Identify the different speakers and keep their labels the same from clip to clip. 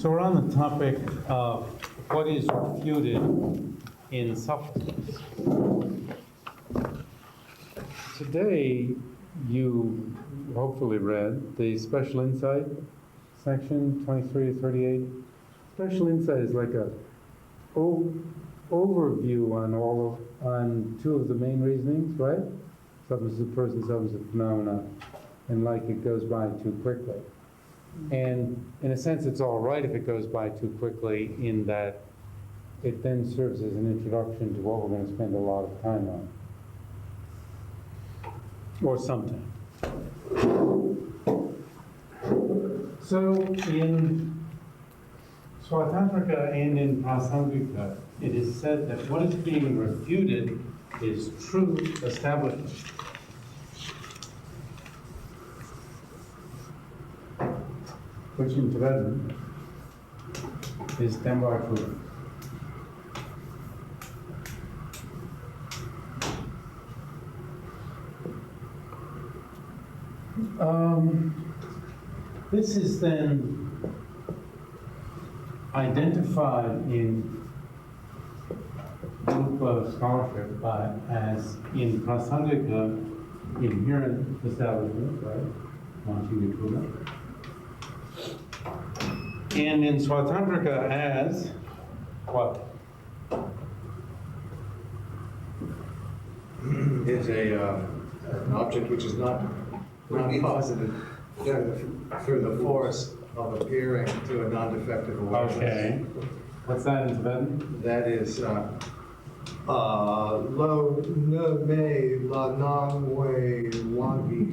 Speaker 1: So we're on the topic of what is refuted in selflessness. Today, you hopefully read the special insight section 23 to 38. Special insight is like a overview on two of the main reasonings, right? Substance of person, substance of phenomena, and like it goes by too quickly. And in a sense, it's all right if it goes by too quickly, in that it then serves as an introduction to what we're going to spend a lot of time on, or something. So in Svātantrika and in Prāsaṅgika, it is said that what is being refuted is true establishment. Which in Tibetan is saṃvṛtti. This is then identified in group scholarship as in Prāsaṅgika, inherent establishment, right? And in Svātantrika as what?
Speaker 2: Is an object which is not posited through the force of appearing to a non-defective awareness.
Speaker 1: Okay. What's that in Tibetan?
Speaker 2: That is lo ne me la nam we wangi.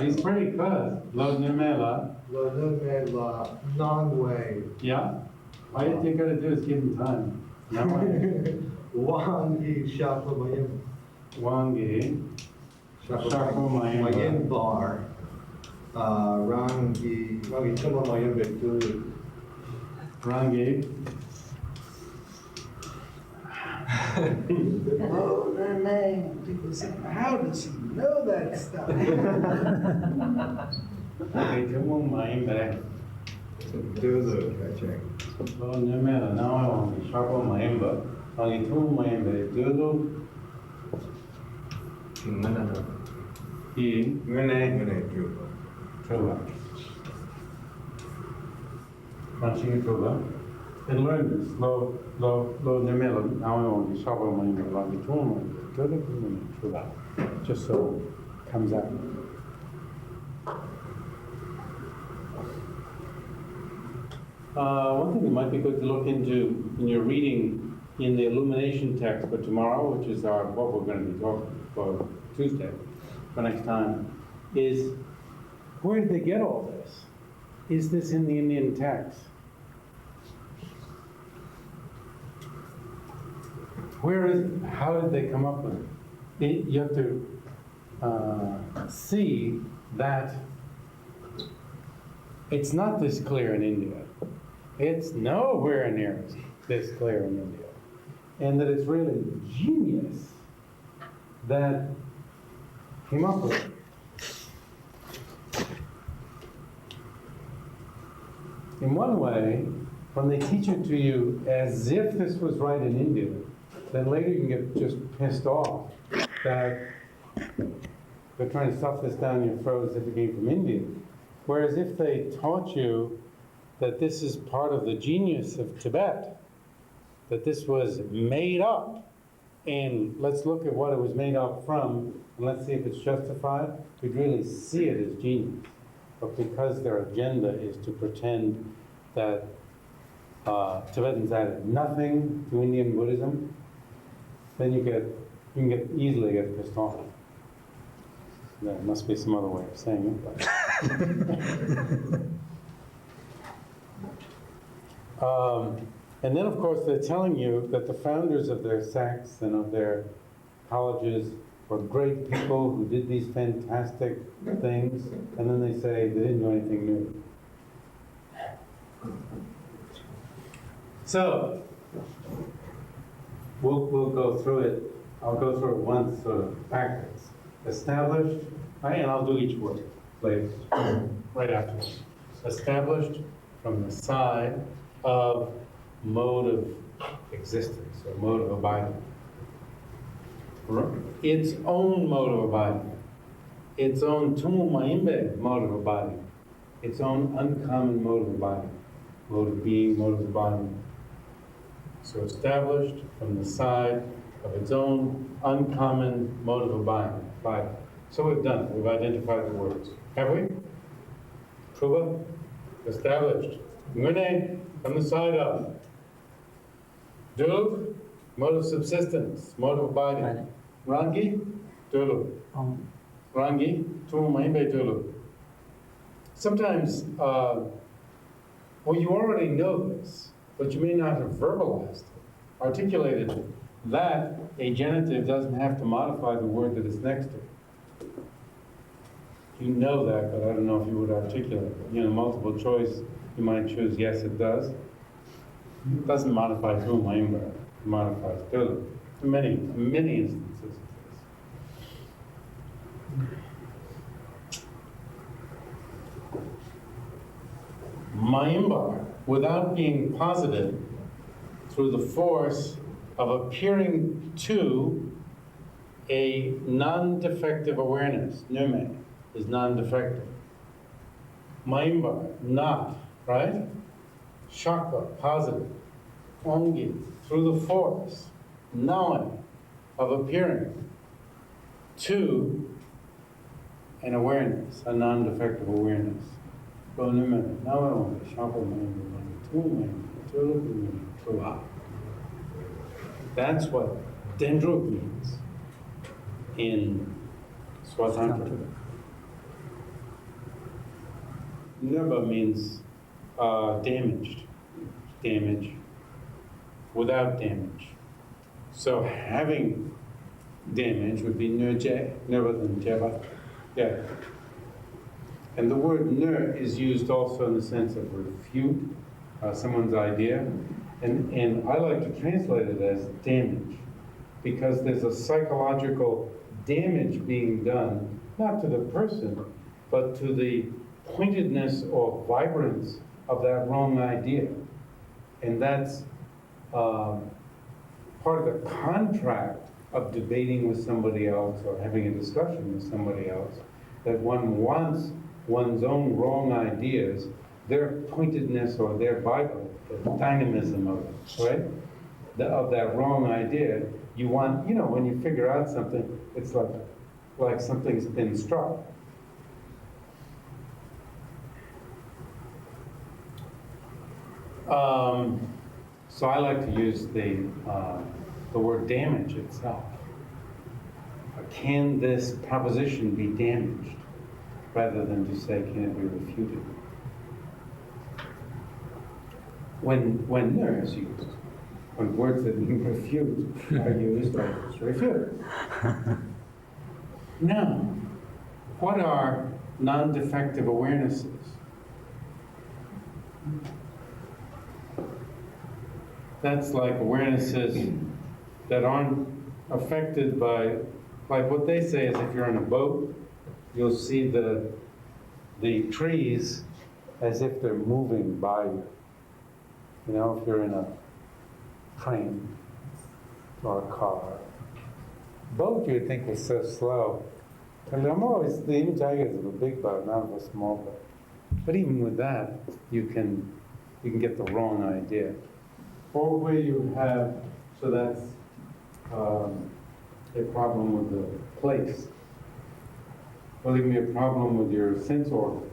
Speaker 1: He's pretty close. Lo Nimela.
Speaker 2: Lo ne me la nam we.
Speaker 1: Yeah. All you got to do is give him time.
Speaker 2: Wangi shapa mayim.
Speaker 1: Wangi. Shapa
Speaker 2: mayim bar. Rangi tuma mayim betu.
Speaker 1: Rangi.
Speaker 3: Oh, their name. People say, how does he know that stuff?
Speaker 1: Okay, come on, my back.
Speaker 2: Dulu, I check.
Speaker 1: Lo Nimela. Now I want to sharp on my ember. Rangi tuma my ember. Dulu.
Speaker 2: Ngane juba.
Speaker 1: Truba. Punching Truba. And learn this. Lo Nimela. Now I want to sharp on my ember. Rangi tuma. Dulu. Truba. Just so it comes out. One thing that might be good to look into in your reading in the illumination text for tomorrow, which is what we're going to be talking for Tuesday, for next time, is where did they get all this? Is this in the Indian text? How did they come up with it? You have to see that it's not this clear in India. It's nowhere near this clear in India. And that it's really genius that came up with it. In one way, when they teach it to you as if this was right in India, then later you can get just pissed off that they're trying to stuff this down your throat as if it came from India. Whereas if they taught you that this is part of the genius of Tibet, that this was made up, and let's look at what it was made up from, and let's see if it's justified, we'd really see it as genius. But because their agenda is to pretend that Tibetans added nothing to Indian Buddhism, then you can easily get pissed off. There must be some other way of saying it. But and then, of course, they're telling you that the founders of their sects and of their colleges were great people who did these fantastic things, and then they say they didn't do anything new. So, we'll go through it. I'll go through it once, sort of backwards. Established, right? And I'll do each word later, right afterwards. established from the side of mode of existence, or mode of abiding. Its own mode of abiding, its own tumu maimbe mode of abiding, its own uncommon mode of abiding, mode of being, mode of abiding. So established from the side of its own uncommon mode of abiding. So we've done it. We've identified the words. Have we? Publ, established. Ngune, from the side of. Dulub, mode of subsistence, mode of abiding. Rangi, dulub. Rangi, tumu maimbe dulub. Sometimes, well, you already know this, but you may not have verbalized it, articulated it. That a genitive doesn't have to modify the word that it's next to. You know that, but I don't know if you would articulate it. You know, multiple choice, you might choose yes, it does. It doesn't modify tumu maimbe, it modifies dulub. Many instances of this. Maimba, without being posited through the force of appearing to a non-defective awareness. Nume is non-defective. Maimba, not, right? Shaka, positive. Ongi, through the force, knowing of appearing to an awareness, a non-defective awareness. That's what dendro means in Svātantrika. Nirba means damaged, damage, without damage. So having damage would be nirje, nirba than jeva. Yeah. And the word nir is used also in the sense of refute someone's idea. And I like to translate it as damage, because there's a psychological damage being done, not to the person, but to the pointedness or vibrance of that wrong idea. And that's part of the contract of debating with somebody else or having a discussion with somebody else, that one wants one's own wrong ideas, their pointedness or their vibrance, the dynamism of it, right? Of that wrong idea, you want, you know, when you figure out something, it's like something's been struck. So I like to use the word damage itself. Can this proposition be damaged? Rather than to say, can it be refuted? When nir is used, when words that mean refute are used, like it's refute. Now, what are non-defective awarenesses? That's like awarenesses that aren't affected by, like what they say is if you're in a boat, you'll see the trees as if they're moving by you. You know, if you're in a train or a car. Boat you'd think was so slow. And I'm always, the image I get is of a big boat, not of a small boat. But even with that, you can get the wrong idea. Or where you have, so that's a problem with the place. Well, it can be a problem with your sense organ.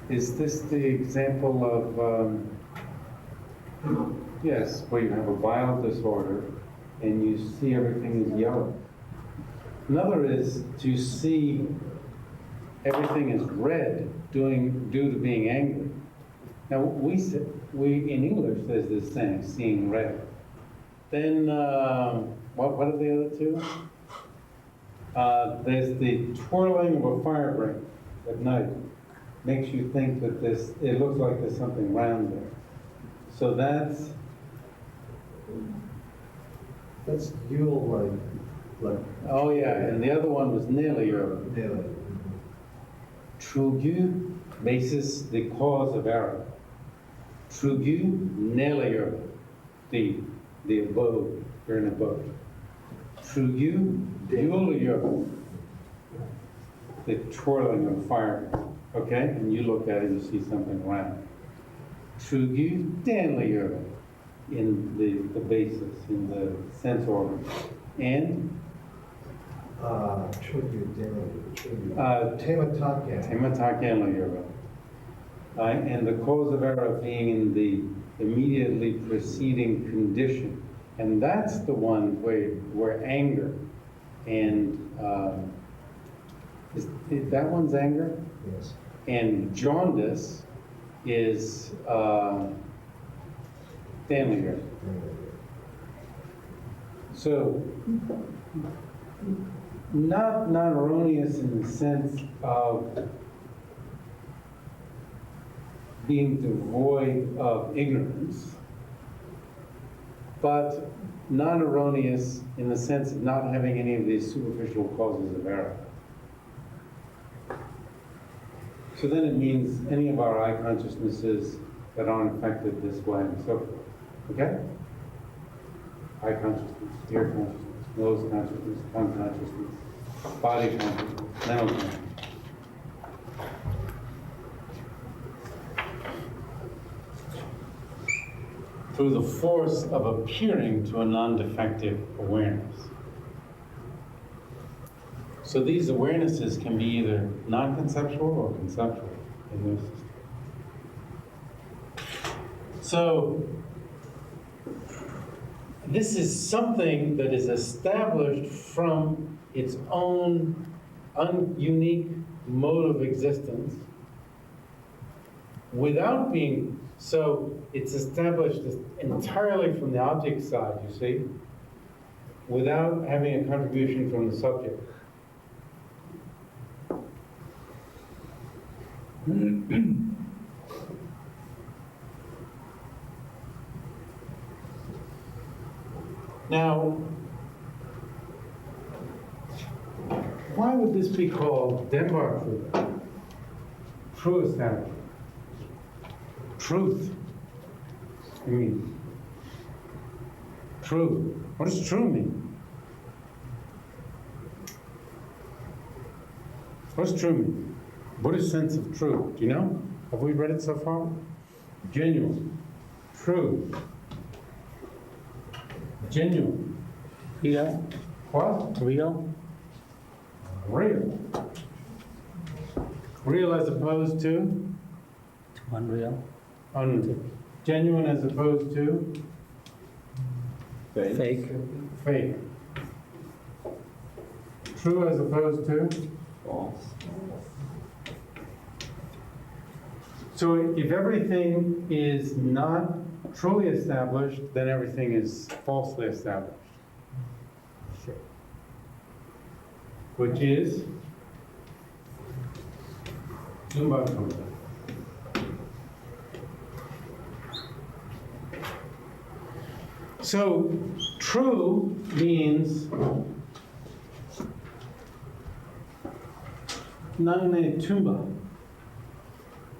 Speaker 1: Is this the example of, yes, where you have a bile disorder and you see everything is yellow? Another is to see everything is red due to being angry. Now, we in English, there's this saying, seeing red. Then, what are the other two? There's the twirling of a fire brand at night. Makes you think that it looks like there's something round there. So that's
Speaker 2: Yule light. Like,
Speaker 1: Oh yeah, and the other one was nearly Yoga.
Speaker 2: nearly.
Speaker 1: Trugyu, basis, the cause of error. Trugyu, nearly Yoga, the abode, you're in abode. Trugyu, Yula Yoga, the twirling of fire, okay? And you look at it, you see something round. Trugyu, Danley Yoga, in the basis, in the sense organ. And
Speaker 2: Tribute, tribute.
Speaker 1: Uh,
Speaker 2: Temataka.
Speaker 1: Temataka Yoga. And the cause of error being in the immediately preceding condition. And that's the one where anger and, that one's anger?
Speaker 2: Yes.
Speaker 1: And jaundice is family yoga. So, not erroneous in the sense of being devoid of ignorance, but non-erroneous in the sense of not having any of these superficial causes of error. So then it means any of our eye consciousnesses that aren't affected this way and so forth. Okay? Eye consciousness, ear consciousness, nose consciousness, tongue consciousness, body consciousness, mental consciousness. Through the force of appearing to a non-defective awareness. So these awarenesses can be either non-conceptual or conceptual in this system. So this is something that is established from its own unique mode of existence without being, so it's established entirely from the object side, you see, without having a contribution from the subject. Now, why would this be called Denbar truth? True establishment. Truth. I mean, true. What does true mean? What does true mean? Buddhist sense of true. Do you know? Have we read it so far? Genuine. True. Genuine.
Speaker 4: Real?
Speaker 1: What?
Speaker 4: Real?
Speaker 1: Real. Real as opposed to?
Speaker 4: Unreal?
Speaker 1: Genuine as opposed to?
Speaker 4: Fake?
Speaker 1: Fake. True as opposed to?
Speaker 4: False?
Speaker 1: So if everything is not truly established, then everything is falsely established. Which is? Sumbakumba. So, true means nane tumba.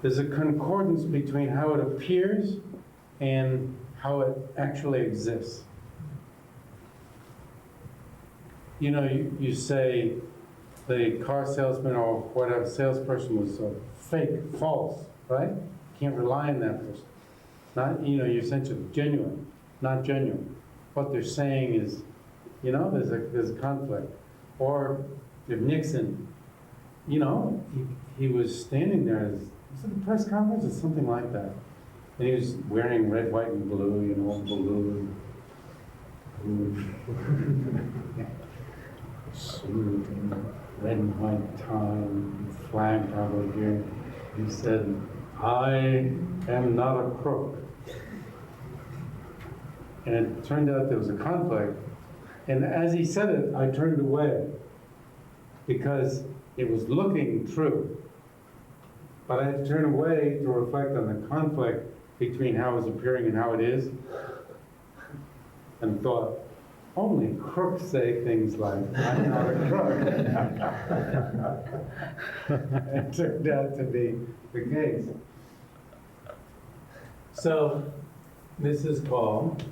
Speaker 1: There's a concordance between how it appears and how it actually exists. You know, you say the car salesman or whatever salesperson was fake, false, right? Can't rely on that person. Not, you know, you're essentially genuine, not genuine. What they're saying is, you know, there's a conflict. Or if Nixon, you know, he was standing there, was it a press conference or something like that? And he was wearing red, white, and blue, you know, blue. Suit and red and white tie and flag probably here. He said, "I am not a crook." And it turned out there was a conflict. And as he said it, I turned away because it was looking true. But I had to turn away to reflect on the conflict between how it's appearing and how it is. And thought, Only crooks say things like, I'm not a crook. It turned out to be the case. So, this is called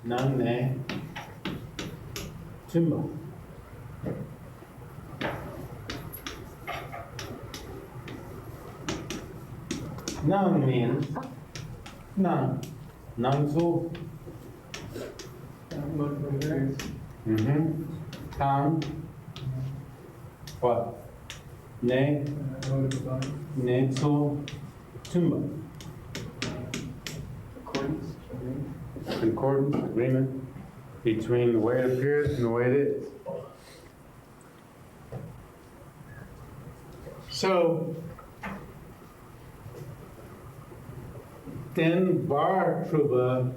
Speaker 1: non-defective. Non means none. None-so. Tan. What? Ne. Ne-so. Tumba. Concordance, agreement between the way it appears and the way it is. So, then bar Publ,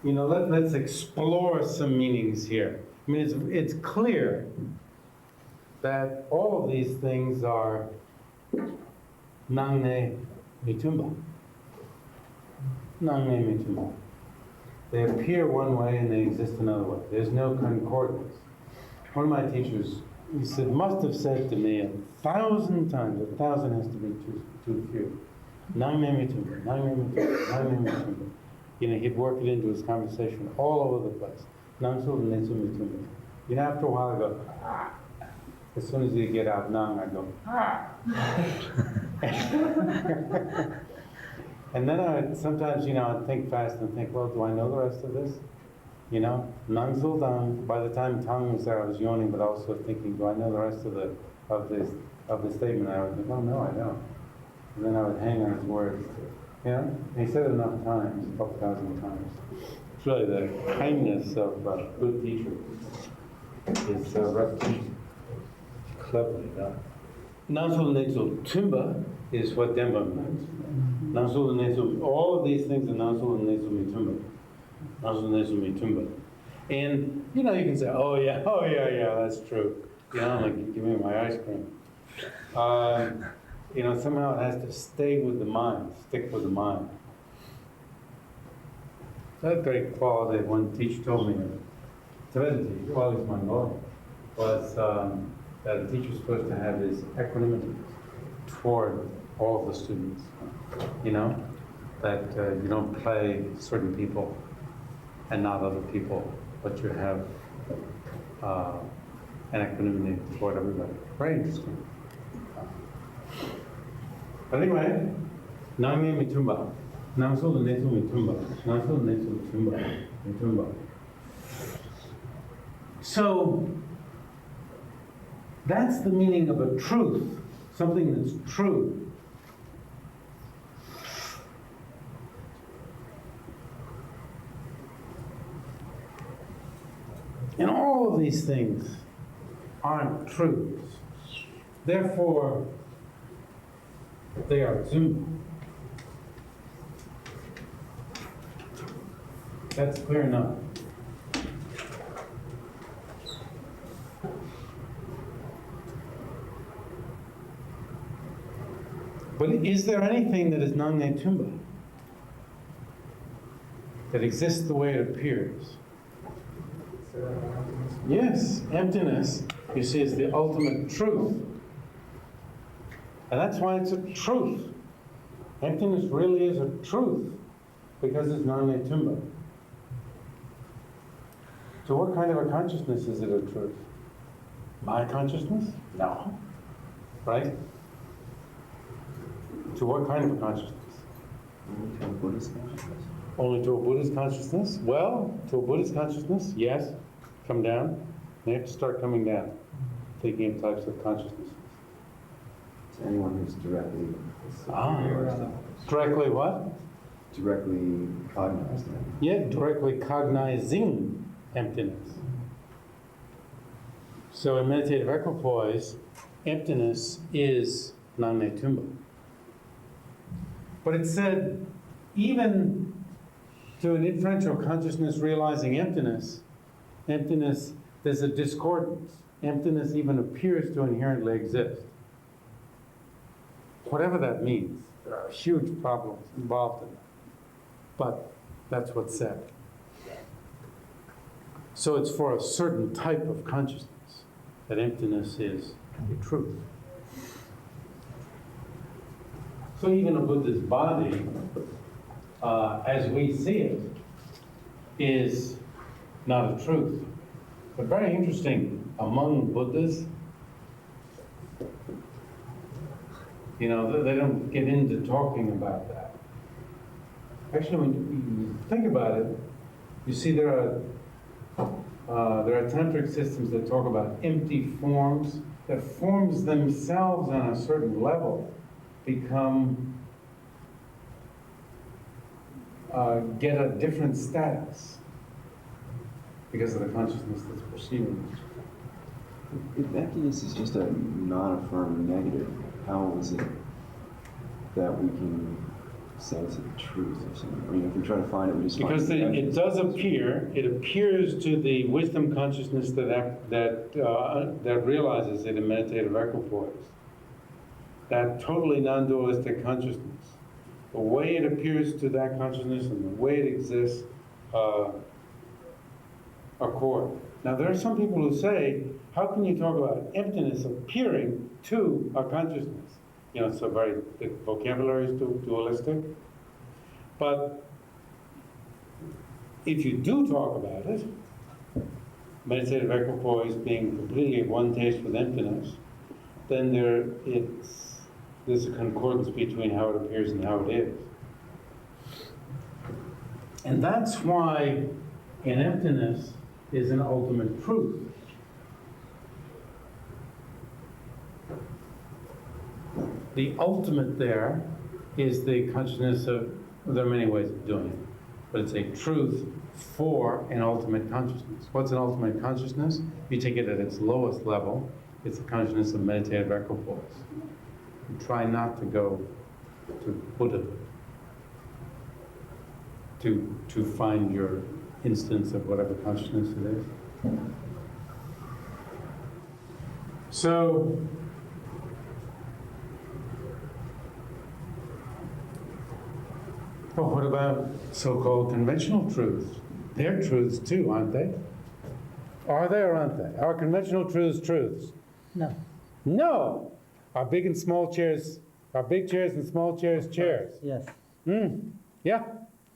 Speaker 1: let's explore some meanings here. I mean, it's clear that all of these things are nangne mitumba. Nangne mitumba. They appear one way and they exist another way. There's no concordance. One of my teachers, he must have said to me 1,000 times, 1,000 has to be too few. Nangne mitumba, nangne mitumba, nangne mitumba. He'd work it into his conversation all over the place. Nangsul netsu mitumba. After a while I go, ah. As soon as you get out nang, I go, ah. And then sometimes, I'd think fast and think, well, do I know the rest of this? Nangsul dang. By the time tongue was there, I was yawning, but also thinking, do I know the rest of the statement? I would think, oh no, I don't. And then I would hang on his words. And he said it enough times, a couple thousand times. It's really the kindness of a good teacher. Is repetition. Cleverly done. Nangsul netsu tumba is what Demba means. Nangsul netsu, all of these things are Nangsul netsu mitumba. Nangsul netsu mitumba. And you can say, oh yeah, that's true. Like, give me my ice cream. Somehow it has to stay with the mind, stick with the mind. That great quality one teacher told me, Tibetan teacher, while he was my lawyer, was that a teacher's supposed to have this equanimity toward all of the students. That you don't play certain people and not other people, but you have an equanimity toward everybody. Very interesting. But anyway, nangne mitumba. Nangsul netsu mitumba. Nangsul netsu mitumba. So, that's the meaning of a truth, something that's true. And all of these things aren't truths. Therefore, they are dzumba. That's clear enough. But is there anything that is nangne tumba? That exists the way it appears? Yes, emptiness, you see, is the ultimate truth. And that's why it's a truth. Emptiness really is a truth, because it's nangne tumba. So what kind of a consciousness is it a truth? My consciousness? No. Right? To what kind of a consciousness?
Speaker 5: Only to a Buddhist consciousness?
Speaker 1: Only to a Buddhist consciousness? Well, to a Buddhist consciousness, yes. Come down. They have to start coming down, thinking of types of consciousnesses.
Speaker 5: To anyone who's directly
Speaker 1: Directly what?
Speaker 5: directly cognized.
Speaker 1: Yeah, directly cognizing emptiness. So in meditative equipoise, emptiness is nangne tumba. But it said, even to an inferential consciousness realizing emptiness, there's a discordance. Emptiness even appears to inherently exist. Whatever that means, there are huge problems involved in that. But that's what's said. So it's for a certain type of consciousness that emptiness is the truth. So even a Buddha's body, as we see it, is not a truth. But very interesting, among Buddhas, you know, they don't get into talking about that. Actually, when you think about it, you see there are tantric systems that talk about empty forms, that forms themselves on a certain level become, get a different status because of the consciousness that's perceiving it.
Speaker 5: If emptiness is just a non-affirmed negative, how is it that we can say it's a truth or something? I mean, if we try to find it, we just find
Speaker 1: Because it does appear, it appears to the wisdom consciousness that realizes it in meditative equipoise. That totally non-dualistic consciousness, the way it appears to that consciousness and the way it exists accord. Now there are some people who say, how can you talk about emptiness appearing to a consciousness? You know, so the vocabulary is dualistic. But if you do talk about it, meditative equipoise being completely at one taste with emptiness, then there's a concordance between how it appears and how it is. And that's why in emptiness is an ultimate truth. The ultimate there is the consciousness of, well, there are many ways of doing it, but it's a truth for an ultimate consciousness. What's an ultimate consciousness? You take it at its lowest level, it's the consciousness of meditative equipoise. You try not to go to Buddha to find your instance of whatever consciousness it is. So, well, what about so-called conventional truths? They're truths too, aren't they? Are they or aren't they? Are conventional truths truths?
Speaker 4: No.
Speaker 1: No! Are big and small chairs, are big chairs and small chairs chairs?
Speaker 4: Yes.
Speaker 1: Yeah?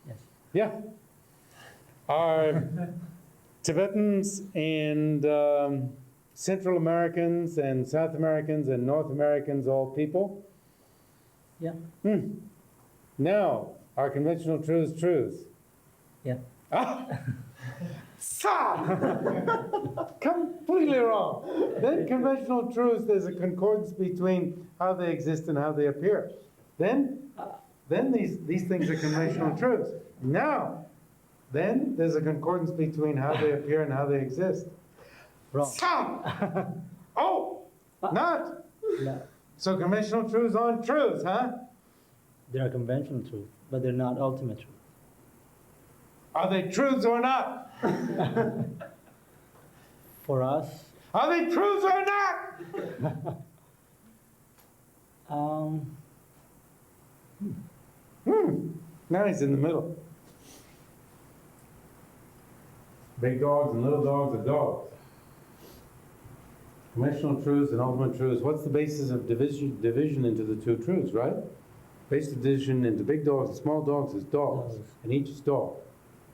Speaker 4: Yes.
Speaker 1: Yeah. Are Tibetans and Central Americans and South Americans and North Americans all people?
Speaker 4: Yeah.
Speaker 1: No. Are conventional truths truths?
Speaker 4: Yeah.
Speaker 1: Ah! Completely wrong. Then conventional truths, there's a concordance between how they exist and how they appear. Then these things are conventional truths. Now, then there's a concordance between how they appear and how they exist.
Speaker 4: Wrong.
Speaker 1: Oh, not.
Speaker 4: No.
Speaker 1: So conventional truths aren't truths, huh?
Speaker 4: They are conventional truth, but they're not ultimate truth.
Speaker 1: Are they truths or not?
Speaker 4: For us,
Speaker 1: Are they truths or not? Now he's in the middle. Big dogs and little dogs are dogs. Conventional truths and ultimate truths. What's the basis of division into the two truths, right? Basis of division into big dogs and small dogs is dogs, and each is dog,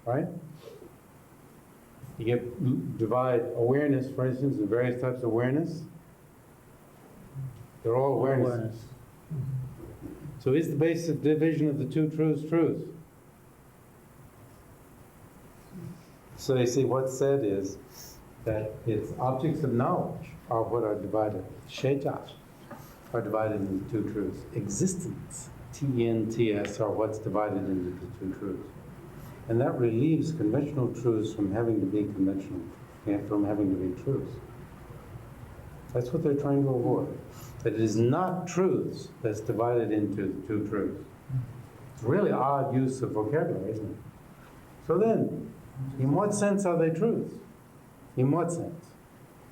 Speaker 1: right? You divide awareness, for instance, in various types of awareness. They're all awareness. So is the basis of division of the two truths truth? So you see, what's said is that it's objects of knowledge are what are divided. Sheta are divided into two truths. Existence, TNTS, are what's divided into the two truths. And that relieves conventional truths from having to be conventional, and from having to be truths. That's what they're trying to avoid. That it is not truths that's divided into the two truths. It's a really odd use of vocabulary, isn't it? So then, in what sense are they truths? In what sense?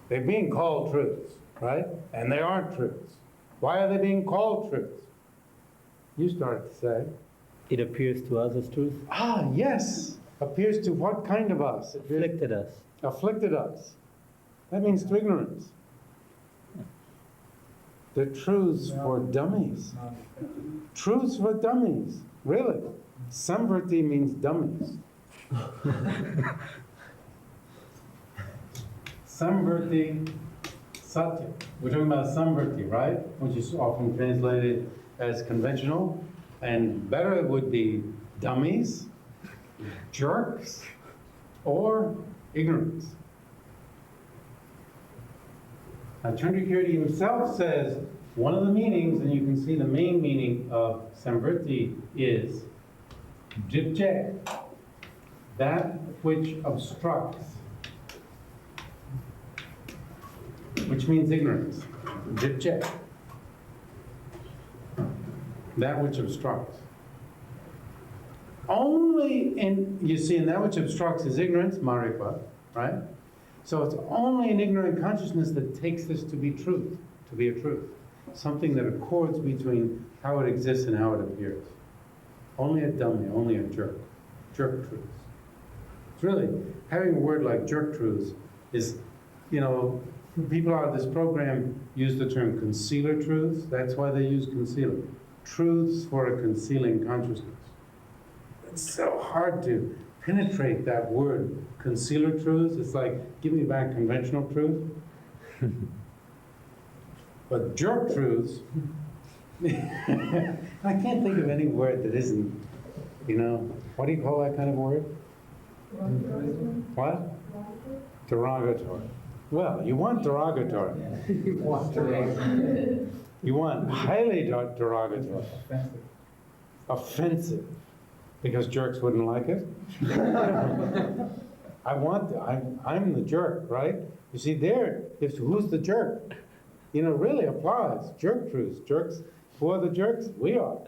Speaker 1: They're being called truths, right? And they aren't truths. Why are they being called truths? You started to say.
Speaker 4: it appears to us as truth.
Speaker 1: Ah, yes. Appears to what kind of us?
Speaker 4: Afflicted us.
Speaker 1: afflicted us. That means to ignorance. They're truths for dummies. Truths for dummies, really. Saṃvṛtti means dummies. Saṃvṛtti, satya. We're talking about saṃvṛtti, right? Which is often translated as conventional. And better it would be dummies, jerks, or ignorance. Now, Chandrakirti himself says one of the meanings, and you can see the main meaning of saṃvṛtti is jipje, that which obstructs, which means ignorance. Jipje, that which obstructs. Only in, you see, in that which obstructs is ignorance, maripa, right? So it's only an ignorant consciousness that takes this to be truth, to be a truth. Something that accords between how it exists and how it appears. Only a dummy, only a jerk. Jerk truths. It's really, having a word like jerk truths is, you know, people out of this program use the term concealer truths. That's why they use concealer. Truths for a concealing consciousness. It's so hard to penetrate that word, concealer truths. It's like, give me back conventional truth. But jerk truths, I can't think of any word that isn't, you know, what do you call that kind of word? What? Derogatory. Well, you want derogatory.
Speaker 2: You want to.
Speaker 1: You want highly derogatory. Offensive. Because jerks wouldn't like it. I'm the jerk, right? You see, who's the jerk? You know, really applies. Jerk truths. Jerks, who are the jerks? We are.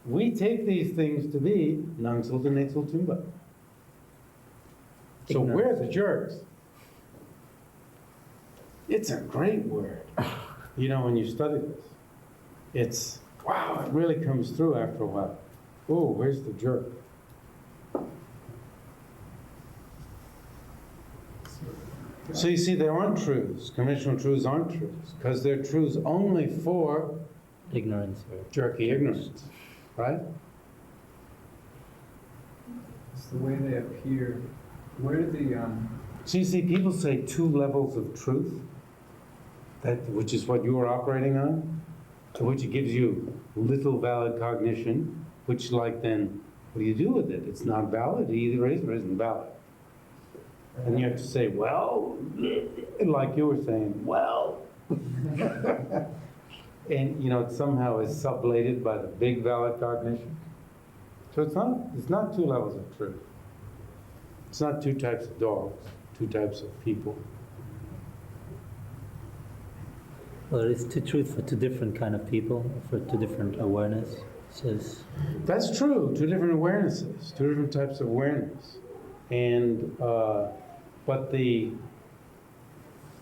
Speaker 1: We take these things to be nangsul to netsul tumba. So we're the jerks. It's a great word. You know, when you study this, it's, wow, it really comes through after a while. Oh, where's the jerk? So you see, there aren't truths. Conventional truths aren't truths, because they're truths only for
Speaker 4: Ignorance.
Speaker 1: jerky ignorance, right?
Speaker 6: It's the way they appear. Where did the
Speaker 1: So you see, people say 2 levels of truth, which is what you are operating on, to which it gives you little valid cognition, which like then, what do you do with it? It's not valid, it either is or isn't valid. And you have to say, well, like you were saying, well. And you know, it somehow is sublated by the big valid cognition. So it's not 2 levels of truth. It's not 2 types of dogs, 2 types of people.
Speaker 4: Well, it's two truth for 2 different kind of people, for 2 different awareness. Says
Speaker 1: That's true, 2 different awarenesses, 2 different types of awareness. And, but the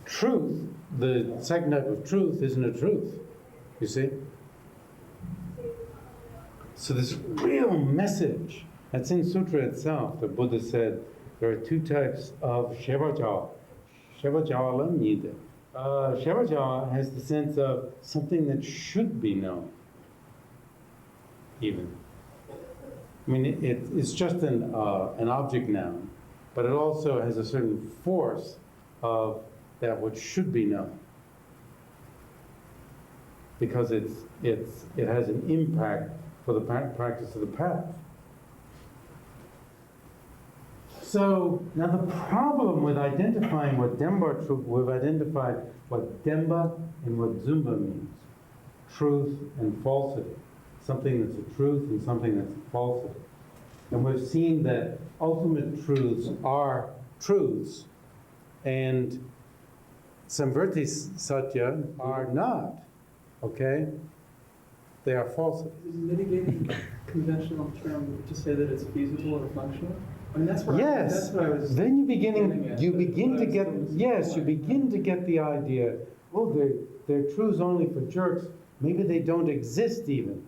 Speaker 1: truth, the second type of truth isn't a truth, you see? So this real message, that's in Sutra itself. The Buddha said there are 2 types of Shevaja. Shevaja Nida. Shevaja has the sense of something that should be known, even. I mean, it's just an object noun, but it also has a certain force of that which should be known, because it has an impact for the practice of the path. So now the problem with identifying what Demba truth, we've identified what Demba and what Zumba means, truth and falsity, something that's a truth and something that's a falsity. And we've seen that ultimate truths are truths, and saṃvṛtti satya are not, okay? They are falsities.
Speaker 6: is mitigating conventional term to say that it's feasible or functional? I mean, that's what
Speaker 1: Yes,
Speaker 6: I was.
Speaker 1: then you
Speaker 6: getting at,
Speaker 1: begin to
Speaker 6: but
Speaker 1: get,
Speaker 6: that's
Speaker 1: yes,
Speaker 6: the
Speaker 1: you begin to get the idea, oh, they're truths only for jerks. Maybe they don't exist even.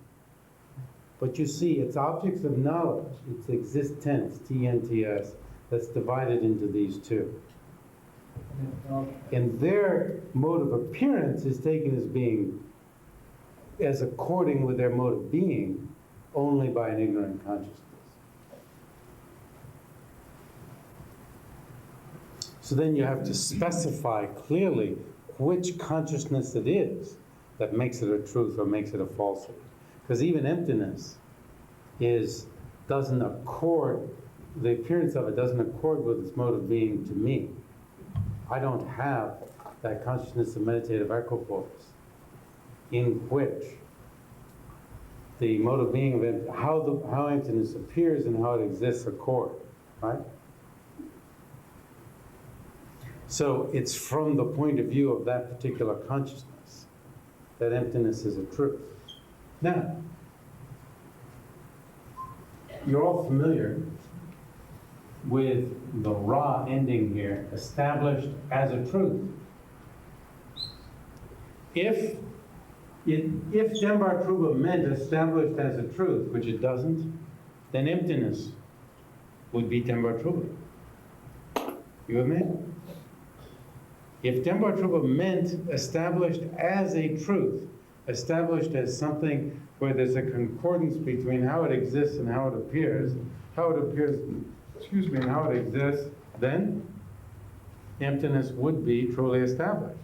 Speaker 1: But you see, it's objects of knowledge. It's existence, TNTS. that's divided into these two.
Speaker 6: Well,
Speaker 1: And their mode of appearance is taken as being, as according with their mode of being, only by an ignorant consciousness. So then you have to specify clearly which consciousness it is that makes it a truth or makes it a falsehood. Because even emptiness doesn't accord, the appearance of it doesn't accord with its mode of being to me. I don't have that consciousness of meditative equipoise in which the mode of being of how emptiness appears and how it exists accord, right? So it's from the point of view of that particular consciousness that emptiness is a truth. Now, you're all familiar with the ra ending here, established as a truth. If Dembar Truba meant established as a truth, which it doesn't, then emptiness would be Dembar Truba. You with me? If Dembar Truba meant established as a truth, established as something where there's a concordance between how it exists and how it appears, and how it exists, then emptiness would be truly established.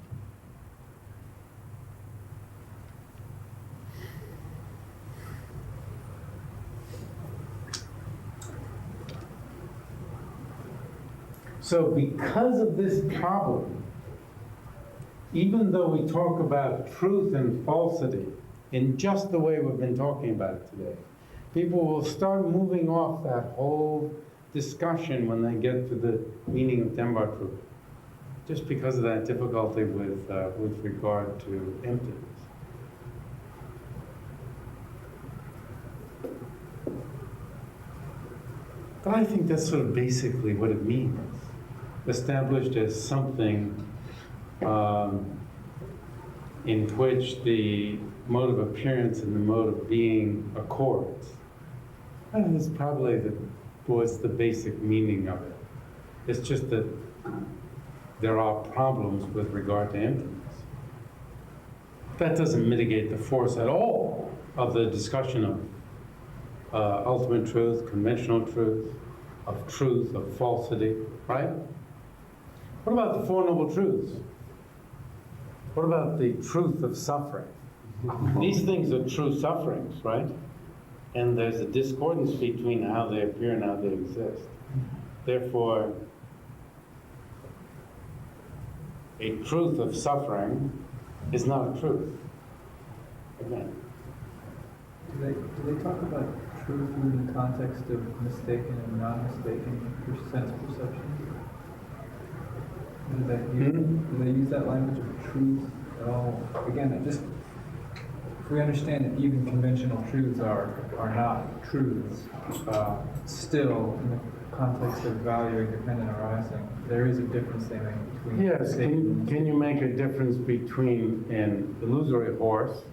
Speaker 1: So because of this problem, even though we talk about truth and falsity in just the way we've been talking about it today, people will start moving off that whole discussion when they get to the meaning of Dembar Truba, just because of that difficulty with regard to emptiness. But I think that's sort of basically what it means. Established as something in which the mode of appearance and the mode of being accords. I think that's probably what's the basic meaning of it. It's just that there are problems with regard to emptiness. That doesn't mitigate the force at all of the discussion of ultimate truth, conventional truth, of falsity, right? What about the Four Noble Truths? What about the truth of suffering? These things are true sufferings, right? And there's a discordance between how they appear and how they exist. Therefore, a truth of suffering is not a truth. Again.
Speaker 6: do they talk about truth in the context of mistaken and non-mistaken sense perception? Do they use that language of truth at all? Again, if we understand that even conventional truths are not truths, still in the context of valuing dependent arising, there is a difference they make between.
Speaker 1: Yes, can you make a difference between an illusory horse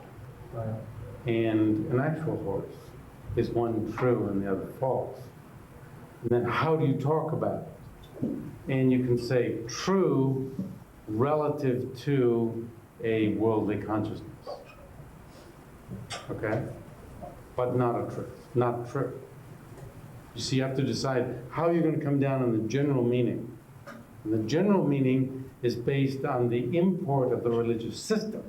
Speaker 1: and an actual horse? Is one true and the other false? And then how do you talk about it? And you can say true relative to a worldly consciousness. Okay? But not a truth, not true. You see, you have to decide how you're going to come down on the general meaning. And the general meaning is based on the import of the religious system,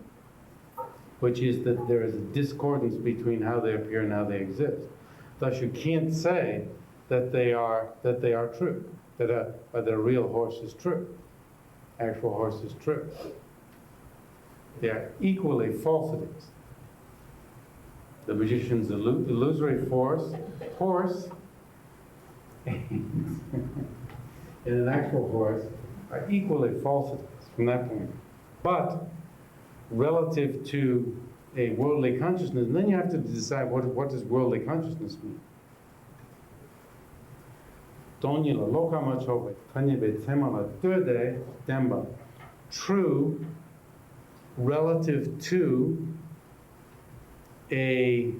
Speaker 1: which is that there is a discordance between how they appear and how they exist. Thus, you can't say that they are true, that a real horse is true, actual horse is true. They are equally falsities. The magician's illusory horse, and an actual horse are equally falsities from that point. But relative to a worldly consciousness, and then you have to decide what does worldly consciousness mean. True relative to a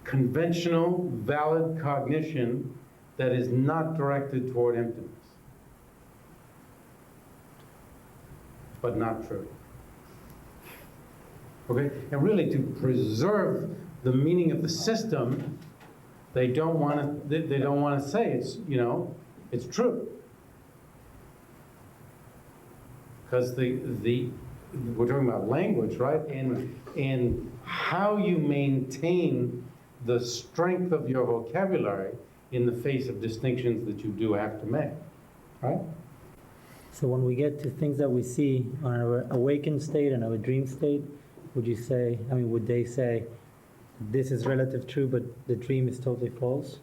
Speaker 1: conventional, valid cognition that is not directed toward emptiness. but not true. Okay? And really, to preserve the meaning of the system, they don't want to say it's, you know, it's true. Because we're talking about language, right? And how you maintain the strength of your vocabulary in the face of distinctions that you do have to make, right?
Speaker 4: So when we get to things that we see on our awakened state and our dream state, would you say, I mean, would they say, this is relative true, but the dream is totally false?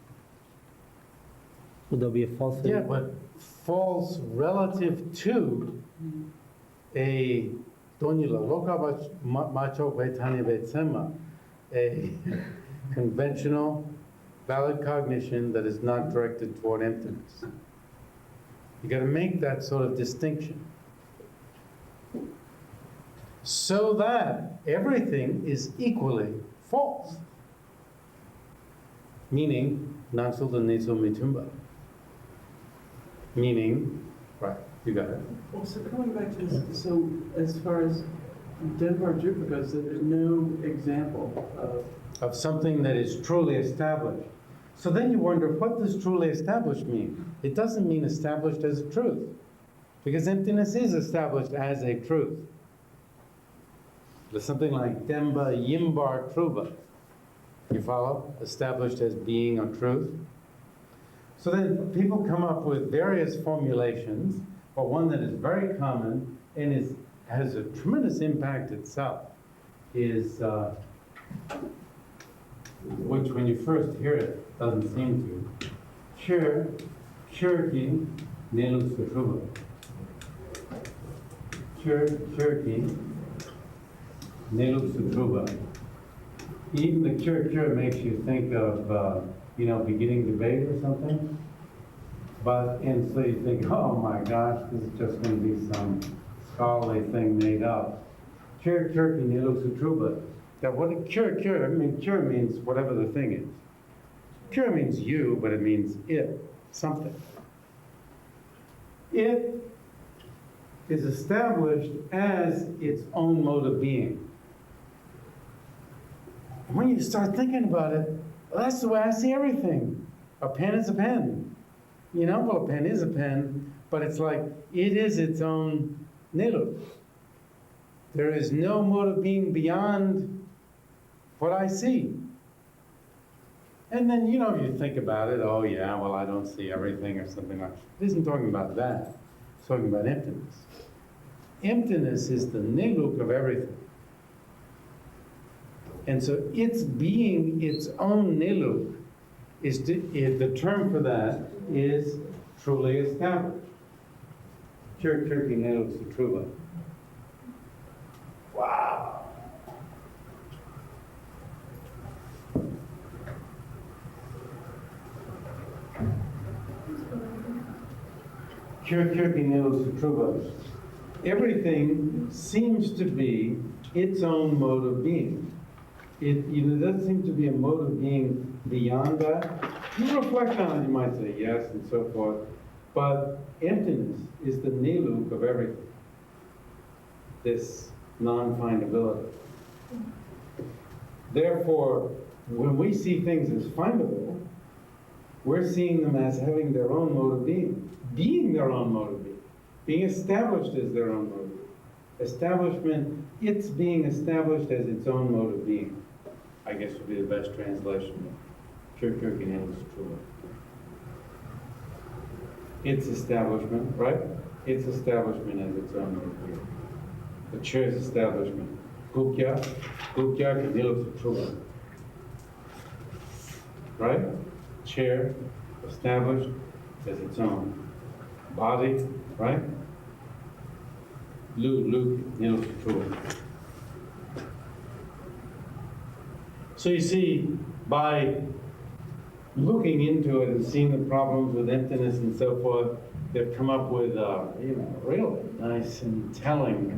Speaker 4: Would there be a falsehood?
Speaker 1: Yeah, but false relative to a a conventional, valid cognition that is not directed toward emptiness. You got to make that sort of distinction, so that everything is equally false. Meaning, nansulta neso mitumba. Meaning, right, you got it.
Speaker 3: Well, so coming back to this, so as far as Denver Drupa goes, there's no example
Speaker 1: Of something that is truly established. So then you wonder, what does truly established mean? It doesn't mean established as a truth, because emptiness is established as a truth. There's something like Demba Yimbar Truba. You follow? Established as being a truth. So then people come up with various formulations, but one that is very common and has a tremendous impact itself is, which when you first hear it, doesn't seem to. Cherokee Nelus Truba. Cherokee Nelus Truba. Even the cure makes you think of, beginning debate or something. And so you think, oh my gosh, this is just going to be some scholarly thing made up. Cherokee Nelus Truba. Now, what a cure, I mean, cure means whatever the thing is. Cure means you, but it means it, something. It is established as its own mode of being. And when you start thinking about it, well, that's the way I see everything. A pen is a pen. Well, a pen is a pen, but it's like, it is its own nilu. There is no mode of being beyond what I see. And then, you think about it, oh yeah, well, I don't see everything or something like that. It isn't talking about that. It's talking about emptiness. Emptiness is the niluk of everything. And so its being its own niluk the term for that is truly established. Cherokee niluk sutruva. Wow. Cherokee niluk sutruva. Everything seems to be its own mode of being. It doesn't seem to be a mode of being beyond that. You reflect on it, you might say yes and so forth, but emptiness is the niluk of everything. This non-findability. Therefore, when we see things as findable, we're seeing them as having their own mode of being their own mode of being established as their own mode of being. Establishment, it's being established as its own mode of being, I guess would be the best translation. Cherokee handles true. Its establishment, right? Its establishment as its own mode of being. The chair's establishment. Gukya Kanilos true. Right? Chair established as its own. Body, right? Luke, true. So you see, by looking into it and seeing the problems with emptiness and so forth, they've come up with really nice and telling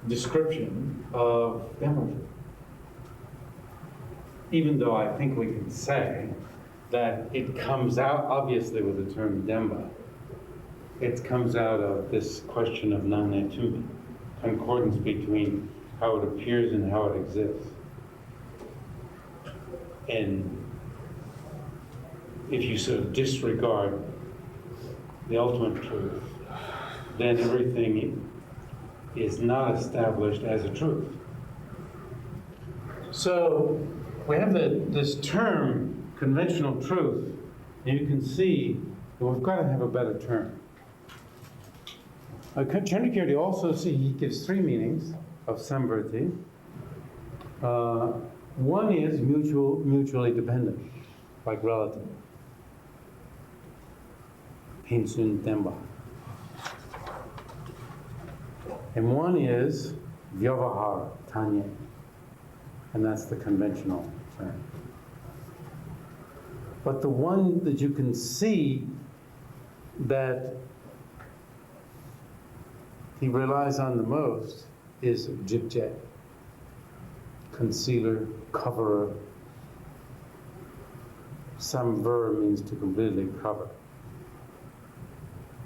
Speaker 1: description of Dhamma. Even though I think we can say that it comes out obviously with the term Demba. it comes out of this question of non-defective, concordance between how it appears and how it exists. And if you sort of disregard the ultimate truth, then everything is not established as a truth. So we have this term, conventional truth, and you can see that we've got to have a better term. Chandrakirti also he gives three meanings of saṃvṛtti. One is mutually dependent, like relative. Hinsun Demba. And one is vyavahara, tanya, and that's the conventional term. But the one that you can see that he relies on the most is jipje, concealer, coverer. Saṃvṛtti means to completely cover.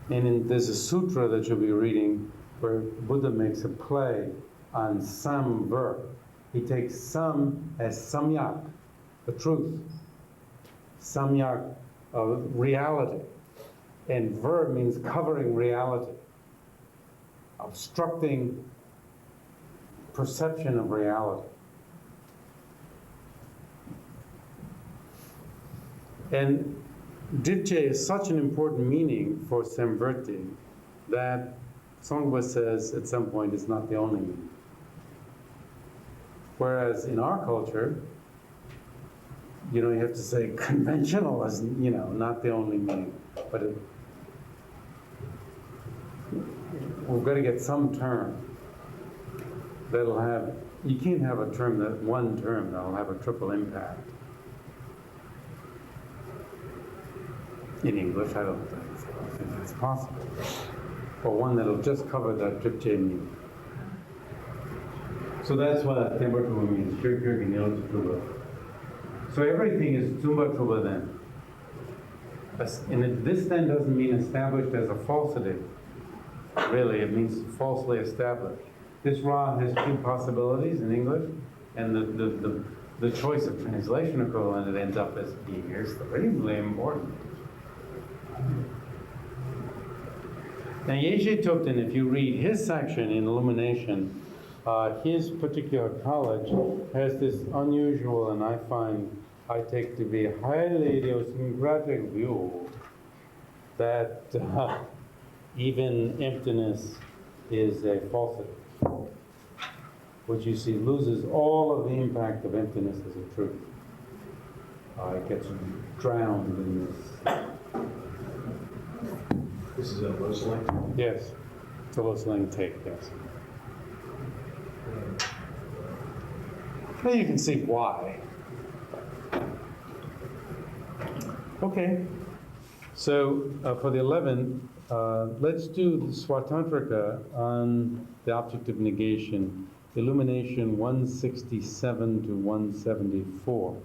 Speaker 1: And there's a sutra that you'll be reading where Buddha makes a play on saṃvṛtti. He takes sam as samyak, the truth, samyak of reality, and ver means covering reality, obstructing perception of reality. And Dipje is such an important meaning for saṃvṛtti that Sangha says at some point it's not the only meaning. Whereas in our culture, you have to say conventional is, not the only meaning. But we've got to get some term that'll have, you can't have a term one term that'll have a triple impact. In English, I don't think it's possible. Or one that'll just cover that Dipje meaning. So that's what Temba means. So everything is Tumba Truba then. And this then doesn't mean established as a falsity. Really, it means falsely established. This Ra has two possibilities in English, and the choice of translation equivalent, it ends up as being extremely important. Now, Yeshe Tupten, if you read his section in Illumination, his particular college has this unusual, and I take to be highly idiosyncratic view that even emptiness is a falsity, which you see loses all of the impact of emptiness as a truth. It gets drowned in this.
Speaker 2: This is a Rosling.
Speaker 1: Yes, it's a Rosling take, yes. Now you can see why. Okay, so for the 11th, let's do the Svātantrika on the object of negation, Illumination 167 to 174.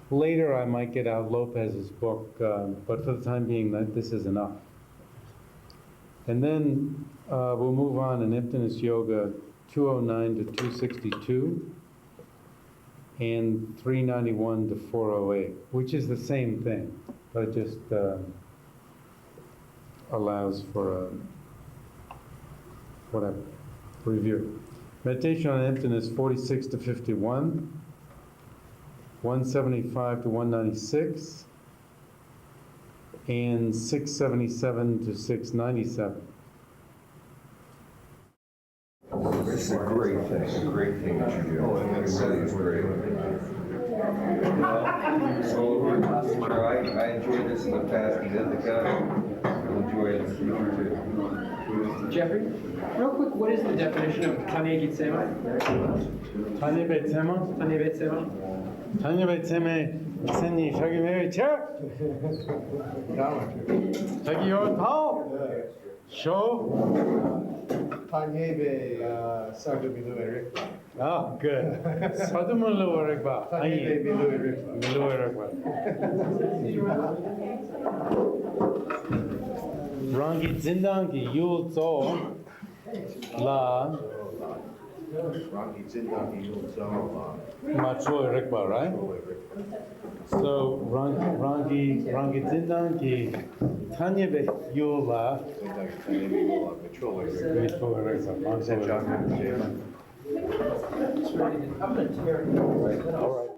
Speaker 1: Later I might get out Lopez's book, but for the time being, this is enough. And then we'll move on in Emptiness Yoga 209 to 262 and 391 to 408, which is the same thing, but it just allows for a review. Meditation on Emptiness 46 to 51, 175 to 196, and 677 to 697.
Speaker 7: It's a great thing that you do. It really is great. I enjoyed this in the past in Ithaca. I'll enjoy it in the future too.
Speaker 8: Jeffrey, real quick, what is the definition of Tanya Gitsema?
Speaker 1: Tanya Betsema?
Speaker 8: Tanya Betsema?
Speaker 1: Tanya Betsema, Senni Shagi Mary Chair. Shagi Your Tao. Show.
Speaker 2: Tanyebe Sardu Milu Erik.
Speaker 1: Oh, good. Sadumulu Erikba.
Speaker 2: Tanyebe Milu Erik.
Speaker 1: Milu Erikba. Rangi zindangi yul zo la
Speaker 2: Rangi zindangi yul zo
Speaker 1: machoy rikpa, right? So rangi zindangi tanya be yul la machoy rikpa.
Speaker 8: I'm gonna tear it.
Speaker 1: All right.